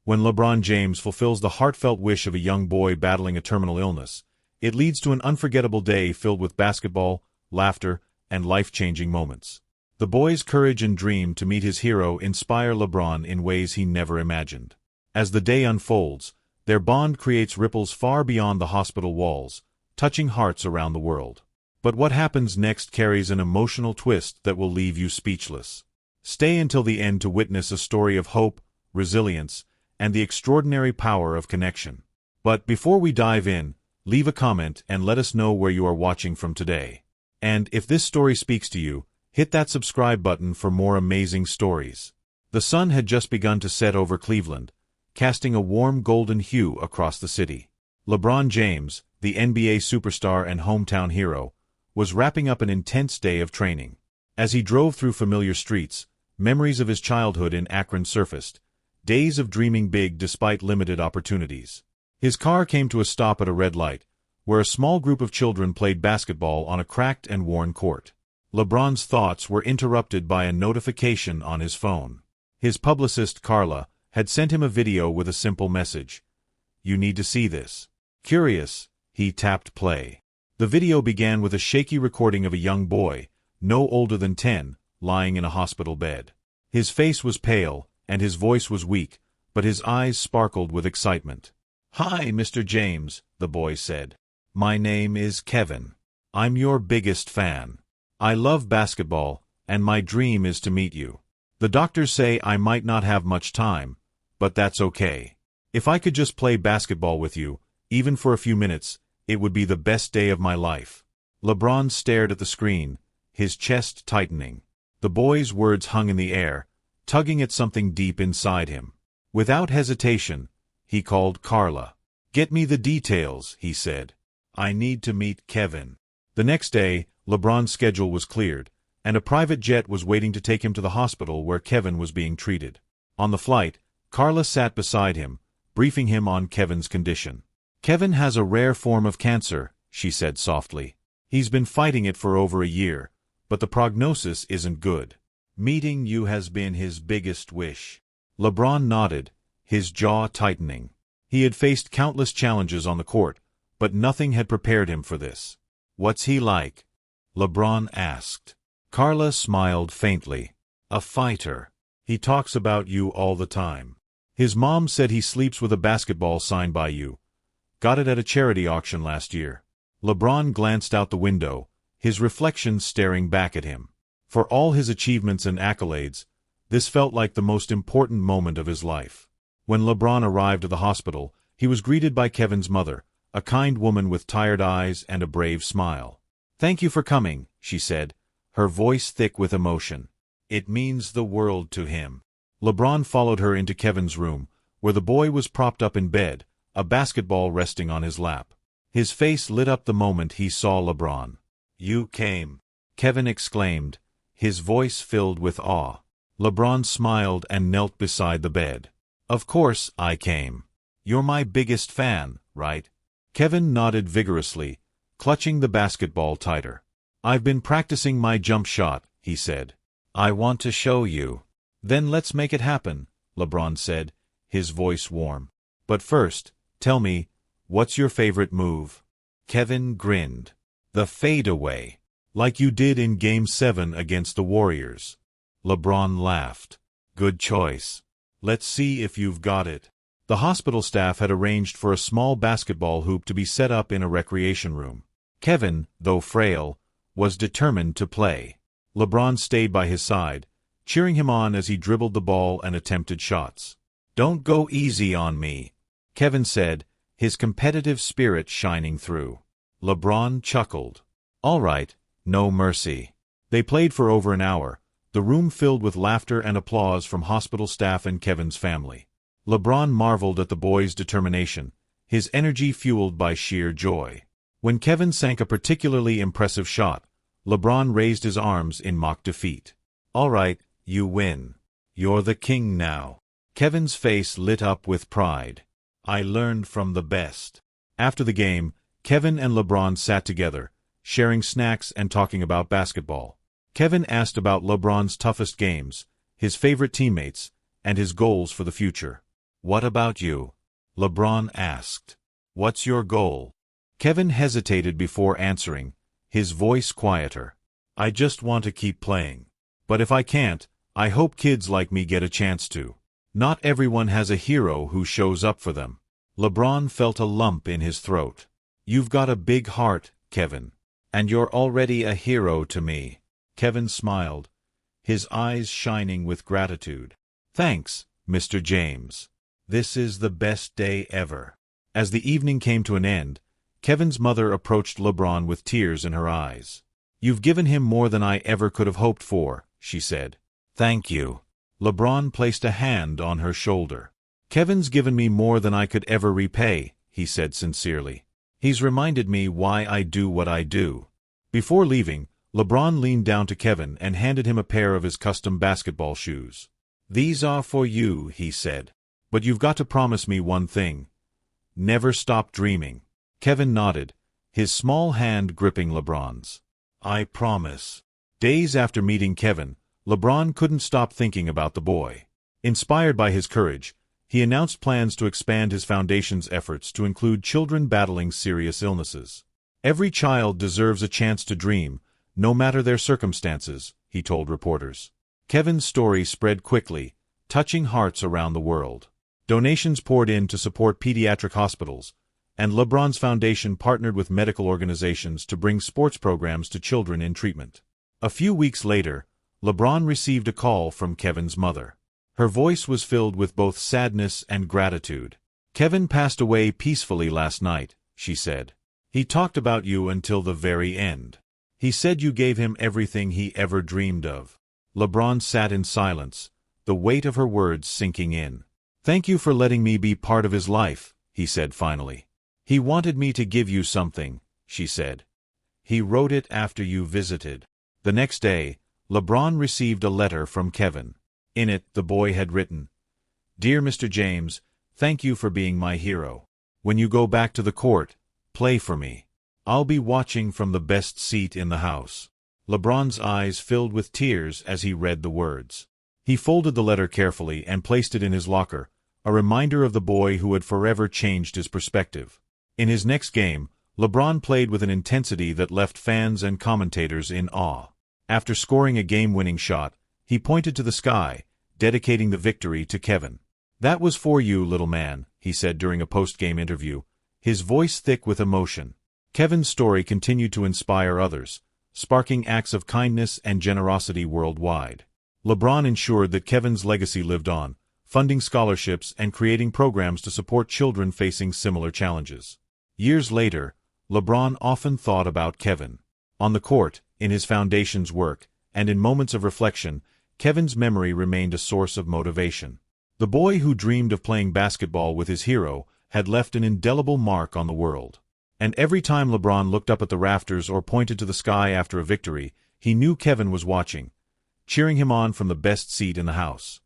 When LeBron James fulfills the heartfelt wish of a young boy battling a terminal illness, it leads to an unforgettable day filled with basketball, laughter, and life-changing moments. The boy's courage and dream to meet his hero inspire LeBron in ways he never imagined. As the day unfolds, their bond creates ripples far beyond the hospital walls, touching hearts around the world. But what happens next carries an emotional twist that will leave you speechless. Stay until the end to witness a story of hope, resilience, and the extraordinary power of connection. But before we dive in, leave a comment and let us know where you are watching from today. And if this story speaks to you, hit that subscribe button for more amazing stories. The sun had just begun to set over Cleveland, casting a warm golden hue across the city. LeBron James, the NBA superstar and hometown hero, was wrapping up an intense day of training. As he drove through familiar streets, memories of his childhood in Akron surfaced, days of dreaming big despite limited opportunities. His car came to a stop at a red light, where a small group of children played basketball on a cracked and worn court. LeBron's thoughts were interrupted by a notification on his phone. His publicist, Carla, had sent him a video with a simple message. "You need to see this." Curious, he tapped play. The video began with a shaky recording of a young boy, no older than 10, lying in a hospital bed. His face was pale, and his voice was weak, but his eyes sparkled with excitement. "Hi, Mr. James," the boy said. "My name is Kevin. I'm your biggest fan. I love basketball, and my dream is to meet you. The doctors say I might not have much time, but that's okay. If I could just play basketball with you, even for a few minutes, it would be the best day of my life." LeBron stared at the screen, his chest tightening. The boy's words hung in the air, tugging at something deep inside him. Without hesitation, he called Carla. "Get me the details," he said. "I need to meet Kevin." The next day, LeBron's schedule was cleared, and a private jet was waiting to take him to the hospital where Kevin was being treated. On the flight, Carla sat beside him, briefing him on Kevin's condition. "Kevin has a rare form of cancer," she said softly. "He's been fighting it for over a year, but the prognosis isn't good. Meeting you has been his biggest wish." LeBron nodded, his jaw tightening. He had faced countless challenges on the court, but nothing had prepared him for this. "What's he like?" LeBron asked. Carla smiled faintly. "A fighter. He talks about you all the time. His mom said he sleeps with a basketball signed by you. Got it at a charity auction last year." LeBron glanced out the window, his reflection staring back at him. For all his achievements and accolades, this felt like the most important moment of his life. When LeBron arrived at the hospital, he was greeted by Kevin's mother, a kind woman with tired eyes and a brave smile. "Thank you for coming," she said, her voice thick with emotion. "It means the world to him." LeBron followed her into Kevin's room, where the boy was propped up in bed, a basketball resting on his lap. His face lit up the moment he saw LeBron. "You came," Kevin exclaimed, his voice filled with awe. LeBron smiled and knelt beside the bed. "Of course I came. You're my biggest fan, right?" Kevin nodded vigorously, clutching the basketball tighter. "I've been practicing my jump shot," he said. "I want to show you." "Then let's make it happen," LeBron said, his voice warm. "But first, tell me, what's your favorite move?" Kevin grinned. "The fadeaway. Like you did in Game 7 against the Warriors." LeBron laughed. "Good choice. Let's see if you've got it." The hospital staff had arranged for a small basketball hoop to be set up in a recreation room. Kevin, though frail, was determined to play. LeBron stayed by his side, cheering him on as he dribbled the ball and attempted shots. "Don't go easy on me," Kevin said, his competitive spirit shining through. LeBron chuckled. "All right, no mercy." They played for over an hour, the room filled with laughter and applause from hospital staff and Kevin's family. LeBron marveled at the boy's determination, his energy fueled by sheer joy. When Kevin sank a particularly impressive shot, LeBron raised his arms in mock defeat. "All right, you win. You're the king now." Kevin's face lit up with pride. "I learned from the best." After the game, Kevin and LeBron sat together, sharing snacks and talking about basketball. Kevin asked about LeBron's toughest games, his favorite teammates, and his goals for the future. "What about you?" LeBron asked. "What's your goal?" Kevin hesitated before answering, his voice quieter. "I just want to keep playing. But if I can't, I hope kids like me get a chance to. Not everyone has a hero who shows up for them." LeBron felt a lump in his throat. "You've got a big heart, Kevin. And you're already a hero to me." Kevin smiled, his eyes shining with gratitude. "Thanks, Mr. James. This is the best day ever." As the evening came to an end, Kevin's mother approached LeBron with tears in her eyes. "You've given him more than I ever could have hoped for," she said. "Thank you." LeBron placed a hand on her shoulder. "Kevin's given me more than I could ever repay," he said sincerely. "He's reminded me why I do what I do." Before leaving, LeBron leaned down to Kevin and handed him a pair of his custom basketball shoes. "These are for you," he said. "But you've got to promise me one thing. Never stop dreaming." Kevin nodded, his small hand gripping LeBron's. "I promise." Days after meeting Kevin, LeBron couldn't stop thinking about the boy. Inspired by his courage, he announced plans to expand his foundation's efforts to include children battling serious illnesses. "Every child deserves a chance to dream, no matter their circumstances," he told reporters. Kevin's story spread quickly, touching hearts around the world. Donations poured in to support pediatric hospitals, and LeBron's foundation partnered with medical organizations to bring sports programs to children in treatment. A few weeks later, LeBron received a call from Kevin's mother. Her voice was filled with both sadness and gratitude. "Kevin passed away peacefully last night," she said. "He talked about you until the very end. He said you gave him everything he ever dreamed of." LeBron sat in silence, the weight of her words sinking in. "Thank you for letting me be part of his life," he said finally. "He wanted me to give you something," she said. "He wrote it after you visited." The next day, LeBron received a letter from Kevin. In it, the boy had written, "Dear Mr. James, thank you for being my hero. When you go back to the court, play for me. I'll be watching from the best seat in the house." LeBron's eyes filled with tears as he read the words. He folded the letter carefully and placed it in his locker, a reminder of the boy who had forever changed his perspective. In his next game, LeBron played with an intensity that left fans and commentators in awe. After scoring a game-winning shot, he pointed to the sky, dedicating the victory to Kevin. "That was for you, little man," he said during a post-game interview, his voice thick with emotion. Kevin's story continued to inspire others, sparking acts of kindness and generosity worldwide. LeBron ensured that Kevin's legacy lived on, funding scholarships and creating programs to support children facing similar challenges. Years later, LeBron often thought about Kevin. On the court, in his foundation's work, and in moments of reflection, Kevin's memory remained a source of motivation. The boy who dreamed of playing basketball with his hero had left an indelible mark on the world. And every time LeBron looked up at the rafters or pointed to the sky after a victory, he knew Kevin was watching, cheering him on from the best seat in the house.